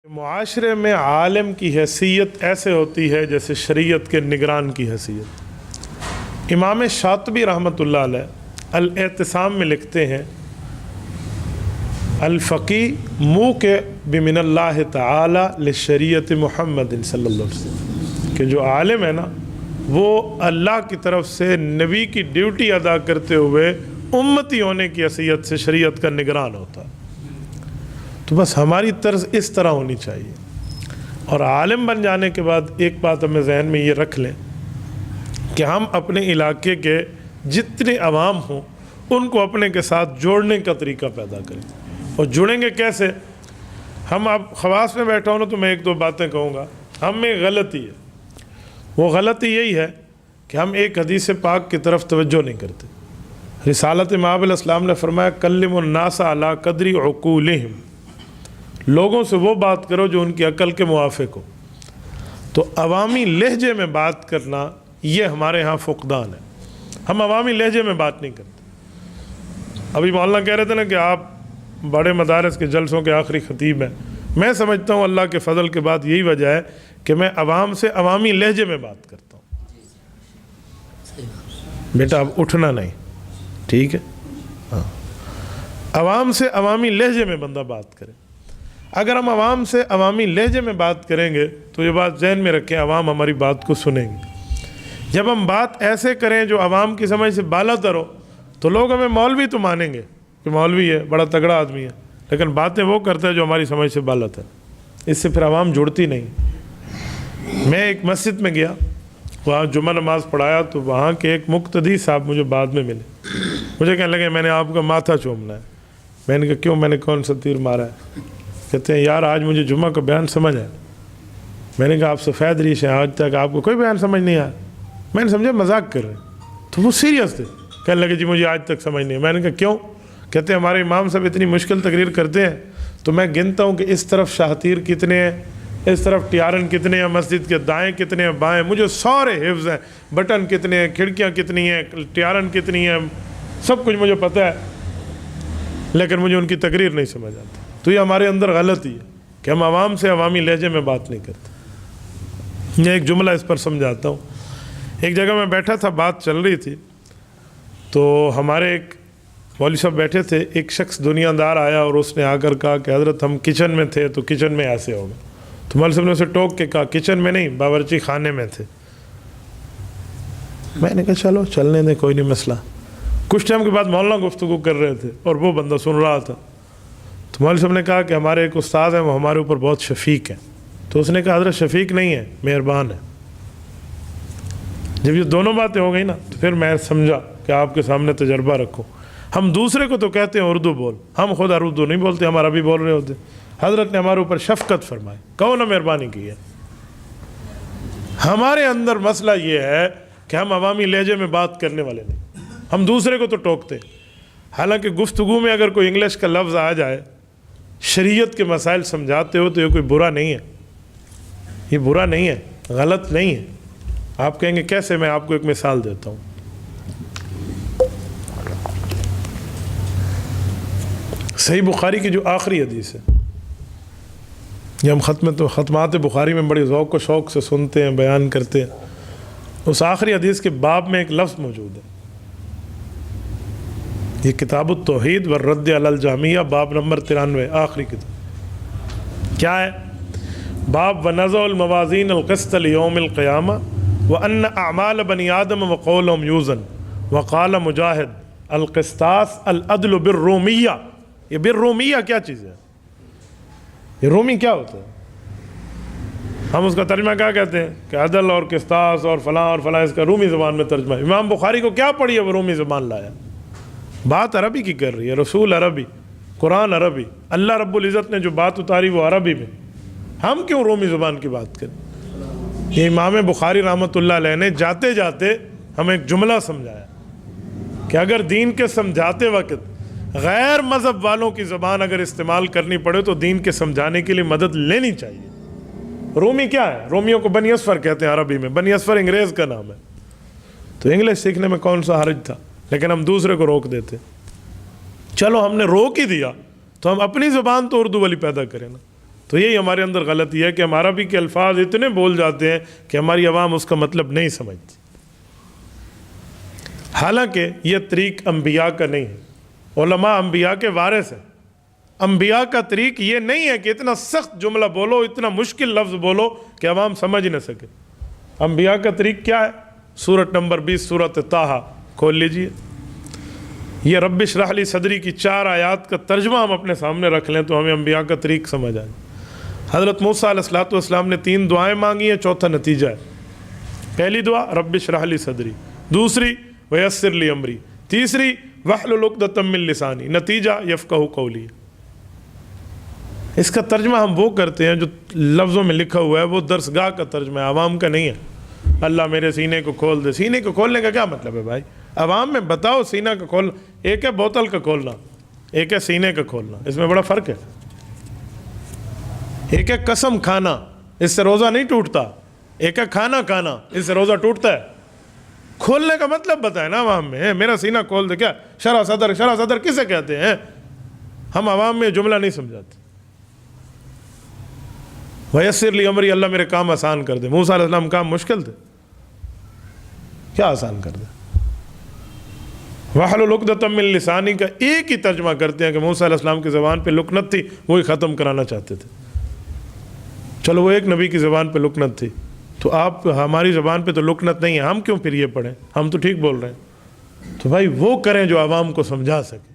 معاشرے میں عالم کی حیثیت ایسے ہوتی ہے جیسے شریعت کے نگران کی حیثیت۔ امام شاطبی رحمۃ اللہ علیہ الاعتصام میں لکھتے ہیں الفقی موقع بمن اللہ تعالی لشریعت محمد صلی اللہ علیہ وسلم، کہ جو عالم ہے نا وہ اللہ کی طرف سے نبی کی ڈیوٹی ادا کرتے ہوئے امتی ہونے کی حیثیت سے شریعت کا نگران ہوتا ہے۔ تو بس ہماری طرز اس طرح ہونی چاہیے، اور عالم بن جانے کے بعد ایک بات ہمیں ذہن میں یہ رکھ لیں کہ ہم اپنے علاقے کے جتنے عوام ہوں ان کو اپنے کے ساتھ جوڑنے کا طریقہ پیدا کریں۔ اور جڑیں گے کیسے؟ ہم اب خواص میں بیٹھا ہوں نا تو میں ایک دو باتیں کہوں گا۔ ہم میں غلطی ہے، وہ غلطی یہی ہے کہ ہم ایک حدیث پاک کی طرف توجہ نہیں کرتے۔ رسالت مآب علیہ السلام نے فرمایا کلم الناس علی قدر عقولہم، لوگوں سے وہ بات کرو جو ان کی عقل کے موافق ہو۔ تو عوامی لہجے میں بات کرنا یہ ہمارے ہاں فقدان ہے، ہم عوامی لہجے میں بات نہیں کرتے۔ ابھی مولانا کہہ رہے تھے نا کہ آپ بڑے مدارس کے جلسوں کے آخری خطیب ہیں، میں سمجھتا ہوں اللہ کے فضل کے بعد یہی وجہ ہے کہ میں عوام سے عوامی لہجے میں بات کرتا ہوں۔ بیٹا اب اٹھنا نہیں، ٹھیک ہے؟ ہاں، عوام سے عوامی لہجے میں بندہ بات کرے۔ اگر ہم عوام سے عوامی لہجے میں بات کریں گے تو یہ بات ذہن میں رکھیں، عوام ہماری بات کو سنیں گے۔ جب ہم بات ایسے کریں جو عوام کی سمجھ سے بالا تر ہو تو لوگ ہمیں مولوی تو مانیں گے کہ مولوی ہے، بڑا تگڑا آدمی ہے، لیکن باتیں وہ کرتا ہے جو ہماری سمجھ سے بالا تر۔ اس سے پھر عوام جڑتی نہیں۔ میں ایک مسجد میں گیا، وہاں جمعہ نماز پڑھایا تو وہاں کے ایک مقتدی صاحب مجھے بعد میں ملے، مجھے کہنے لگے میں نے آپ کا ماتھا چومنا ہے۔ میں نے کہا کیوں، میں نے کون سا تیر مارا ہے؟ کہتے ہیں یار آج مجھے جمعہ کا بیان سمجھ آیا۔ میں نے کہا آپ سفید ریش ہیں، آج تک آپ کو کوئی بیان سمجھ نہیں آیا؟ میں نے سمجھا مذاق کر رہے ہیں، تو وہ سیریس تھے، کہنے لگے جی مجھے آج تک سمجھ نہیں۔ میں نے کہا کیوں؟ کہتے ہیں ہمارے امام صاحب اتنی مشکل تقریر کرتے ہیں تو میں گنتا ہوں کہ اس طرف شاہتیر کتنے ہیں، اس طرف ٹیارن کتنے ہیں، مسجد کے دائیں کتنے ہیں، بائیں، مجھے سارے حفظ ہیں، بٹن کتنے ہیں، کھڑکیاں کتنی ہیں، ٹیارن کتنی ہیں، سب کچھ مجھے پتہ ہے، لیکن مجھے ان کی تقریر نہیں سمجھ آتی۔ تو یہ ہمارے اندر غلطی ہے کہ ہم عوام سے عوامی لہجے میں بات نہیں کرتے۔ میں ایک جملہ اس پر سمجھاتا ہوں۔ ایک جگہ میں بیٹھا تھا، بات چل رہی تھی، تو ہمارے ایک مولوی صاحب بیٹھے تھے، ایک شخص دنیا دار آیا اور اس نے آ کر کہا کہ حضرت ہم کچن میں تھے تو کچن میں ایسے ہو گئے۔ تو مولوی صاحب نے اسے ٹوک کے کہا کچن میں نہیں، باورچی خانے میں تھے۔ میں نے کہا چلو چلنے دیں، کوئی نہیں مسئلہ۔ کچھ ٹائم کے بعد مولانا گفتگو کر رہے تھے اور وہ بندہ سن رہا تھا، تو مولوی صاحب نے کہا کہ ہمارے ایک استاد ہیں، وہ ہمارے اوپر بہت شفیق ہیں۔ تو اس نے کہا حضرت شفیق نہیں ہے، مہربان ہے۔ جب یہ دونوں باتیں ہو گئی نا تو پھر میں سمجھا کہ آپ کے سامنے تجربہ رکھو۔ ہم دوسرے کو تو کہتے ہیں اردو بول، ہم خود اردو نہیں بولتے، ہم عربی بول رہے ہوتے۔ حضرت نے ہمارے اوپر شفقت فرمائی، کہو نا مہربانی کی ہے۔ ہمارے اندر مسئلہ یہ ہے کہ ہم عوامی لہجے میں بات کرنے والے نہیں، ہم دوسرے کو تو ٹوکتے۔ حالانکہ گفتگو میں اگر کوئی انگلش کا لفظ آ جائے، شریعت کے مسائل سمجھاتے ہو تو یہ کوئی برا نہیں ہے، یہ برا نہیں ہے، غلط نہیں ہے۔ آپ کہیں گے کیسے؟ میں آپ کو ایک مثال دیتا ہوں۔ صحیح بخاری کی جو آخری حدیث ہے، یہ ہم ختمات بخاری میں بڑے ذوق و شوق سے سنتے ہیں، بیان کرتے ہیں۔ اس آخری حدیث کے باب میں ایک لفظ موجود ہے، یہ کتاب التوحید والرد علی الجہمیہ، باب نمبر 93، آخری کتاب۔ کیا ہے؟ باب ونضع الموازین القسط لیوم القیامہ وان اعمال بنی آدم وقولهم یوزن وقال مجاہد القسطاس العدل بالرومیہ۔ یہ بالرومیہ کیا چیز ہے؟ یہ رومی کیا ہوتا ہے؟ ہم اس کا ترجمہ کیا کہتے ہیں کہ عدل اور قسطاس اور فلاں، اس کا رومی زبان میں ترجمہ ہے۔ امام بخاری کو کیا پڑھی ہے وہ رومی زبان لایا؟ بات عربی کی کر رہی ہے، رسول عربی، قرآن عربی، اللہ رب العزت نے جو بات اتاری وہ عربی میں، ہم کیوں رومی زبان کی بات کریں؟ یہ امام بخاری رحمۃ اللہ علیہ نے جاتے جاتے ہمیں ایک جملہ سمجھایا کہ اگر دین کے سمجھاتے وقت غیر مذہب والوں کی زبان اگر استعمال کرنی پڑے تو دین کے سمجھانے کے لیے مدد لینی چاہیے۔ رومی کیا ہے؟ رومیوں کو بنی اصفر کہتے ہیں عربی میں، بنی اصفر انگریز کا نام ہے۔ تو انگلش سیکھنے میں کون سا حرج تھا؟ لیکن ہم دوسرے کو روک دیتے۔ چلو ہم نے روک ہی دیا تو ہم اپنی زبان تو اردو والی پیدا کریں نا۔ تو یہی ہمارے اندر غلطی ہے کہ ہم عربی کے الفاظ اتنے بول جاتے ہیں کہ ہماری عوام اس کا مطلب نہیں سمجھتی، حالانکہ یہ طریق انبیاء کا نہیں ہے۔ علماء انبیاء کے وارث ہیں۔ انبیاء کا طریق یہ نہیں ہے کہ اتنا سخت جملہ بولو، اتنا مشکل لفظ بولو کہ عوام سمجھ نہ سکے۔ انبیاء کا طریق کیا ہے؟ سورت نمبر 20 سورت طٰہٰ کھول لیجئے، یہ رب اشرح لی صدری کی 4 آیات کا ترجمہ ہم اپنے سامنے رکھ لیں تو ہمیں انبیاء کا طریق سمجھ آئے۔ حضرت موسیٰ علیہ السلام نے 3 دعائیں مانگی ہیں، چوتھا نتیجہ ہے۔ پہلی دعا رب اشرح لی صدری، دوسری ویسر لی امری، تیسری واحلل عقدۃ من لسانی، نتیجہ یفقہوا قولی۔ اس کا ترجمہ ہم وہ کرتے ہیں جو لفظوں میں لکھا ہوا ہے، وہ درسگاہ کا ترجمہ ہے، عوام کا نہیں ہے۔ اللہ میرے سینے کو کھول دے۔ سینے کو کھولنے کا کیا مطلب ہے بھائی؟ عوام میں بتاؤ سینہ کا کھولنا، ایک ہے بوتل کا کھولنا، ایک ہے سینے کا کھولنا، اس میں بڑا فرق ہے۔ ایک ہے قسم کھانا، اس سے روزہ نہیں ٹوٹتا، ایک ہے کھانا کھانا، اس سے روزہ ٹوٹتا ہے۔ کھولنے کا مطلب بتائے نا عوام میں، میرا سینہ کھول دے۔ کیا شرح صدر؟ شرح صدر کسے کہتے ہیں؟ ہم عوام میں جملہ نہیں سمجھاتے۔ ویسر لی امری، اللہ میرے کام آسان کر دے۔ موسیٰ علیہ السلام کام مشکل تھے، کیا آسان کر دے؟ واحلل عقدۃ من لسانی کا ایک ہی ترجمہ کرتے ہیں کہ موسیٰ علیہ السلام کی زبان پہ لکنت تھی، وہی ختم کرانا چاہتے تھے۔ چلو وہ ایک نبی کی زبان پہ لکنت تھی، تو آپ ہماری زبان پہ تو لکنت نہیں ہے، ہم کیوں پھر یہ پڑھیں؟ ہم تو ٹھیک بول رہے ہیں۔ تو بھائی وہ کریں جو عوام کو سمجھا سکے۔